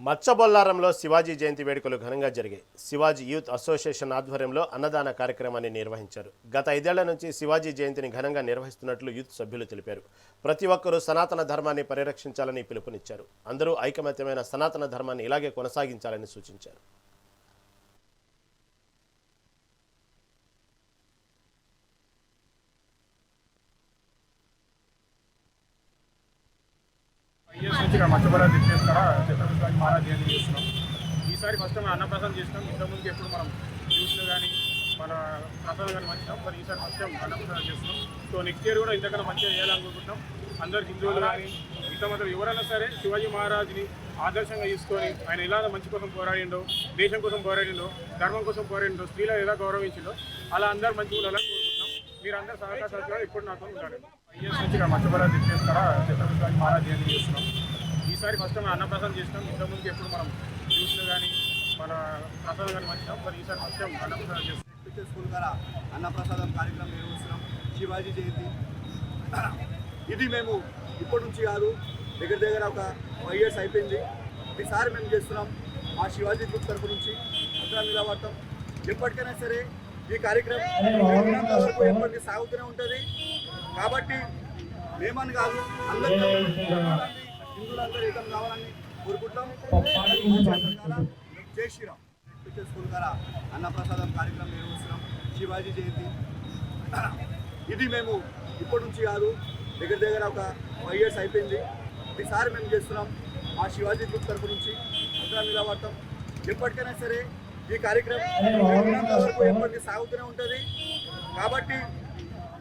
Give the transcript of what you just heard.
మచ్చబొల్లారంలో శివాజీ జయంతి వేడుకలు ఘనంగా జరిగాయి. శివాజీ యూత్ అసోసియేషన్ ఆధ్వర్యంలో అన్నదాన కార్యక్రమాన్ని నిర్వహించారు. గత 5 ఏళ్ల నుంచి శివాజీ జయంతిని ఘనంగా నిర్వహిస్తున్నట్లు యూత్ సభ్యులు తెలిపారు. ప్రతి ఒక్కరూ సనాతన ధర్మాన్ని పరిరక్షించాలని పిలుపునిచ్చారు. అందరూ ఐకమత్యమైన సనాతన ధర్మాన్ని ఇలాగే కొనసాగించాలని సూచించారు. మచ్చబొల్లారం దిక్కేస్తారా ఛత్రపతి మహారాజ్ జయంతి చేస్తున్నాం. ఈసారి ఫస్ట్ మనం అన్నప్రసాదం చేసినాం. ఇంతకుముందు ఎప్పుడు మనం జ్యూస్లు కానీ మన ప్రసాదం కానీ మంచినాం, మరి ఈసారి ఫస్ట్ టైం అన్నప్రసాదం చేస్తున్నాం. సో నెక్స్ట్ ఇయర్ కూడా ఇంతకన్నా మంచిగా చేయాలనుకుంటున్నాం. అందరు హిందువులు కానీ మిగతా మాత్రం ఎవరైనా సరే శివాజీ మహారాజ్ని ఆదర్శంగా తీసుకొని ఆయన ఎలా మంచి కోసం పోరాడిండో, దేశం కోసం పోరాడిండో, ధర్మం కోసం పోరాడిండో, స్త్రీలను ఎలా గౌరవించిండో అలా అందరూ మంచిగా ఉండాలని కోరుకుంటున్నాం. మీరు అందరూ సహకార సహకారాలు ఇప్పుడు నాతో ఉండాలి. 5 years నుంచి మచ్చబొల్లారం దిక్కేస్తారా ఛత్రపతి మహారాజ్ జయంతి చేస్తున్నాం. ఈసారి ఫస్ట్ మనం అన్నప్రసాదం చేసినాం. ఇంతకుముందు ఎప్పుడు మనం జ్యూస్లు కానీ మన ప్రసాదం కానీ మంచినాం, మరి ఈసారి ఫస్ట్ టైం అన్నప్రసాదం చేస్తున్నాం. స్కూల్ ద్వారా అన్నప్రసాదం కార్యక్రమం నిర్వహిస్తున్నాం. శివాజీ జయంతి ఇది మేము ఇప్పటి నుంచి కాదు, దగ్గర ఒక 5 years అయిపోయింది. ఈసారి మేము చేస్తున్నాం. మా శివాజీ గ్రూప్ తరఫు నుంచి అందరం నిలబడతాం. ఎప్పటికైనా సరే ఈ కార్యక్రమం ఎప్పటికీ సాగుతూనే ఉంటుంది. కాబట్టి మేమని కాదు, అందరూ హిందువులందరూ ఏకం కావాలని కోరుకుంటాం. జై శ్రీరామ్. స్కూల్ ద్వారా అన్నప్రసాదం కార్యక్రమం నిర్వహిస్తున్నాం. శివాజీ జయంతి ఇది మేము ఇప్పటి నుంచి కాదు, దగ్గర ఒక 5 years అయిపోయింది. ఈసారి మేము చేస్తున్నాం. మా శివాజీ గ్రూప్ తరఫు నుంచి అందరం నిలబడతాం. ఎప్పటికైనా సరే ఈ కార్యక్రమం ఎప్పటికీ సాగుతూనే ఉంటుంది. కాబట్టి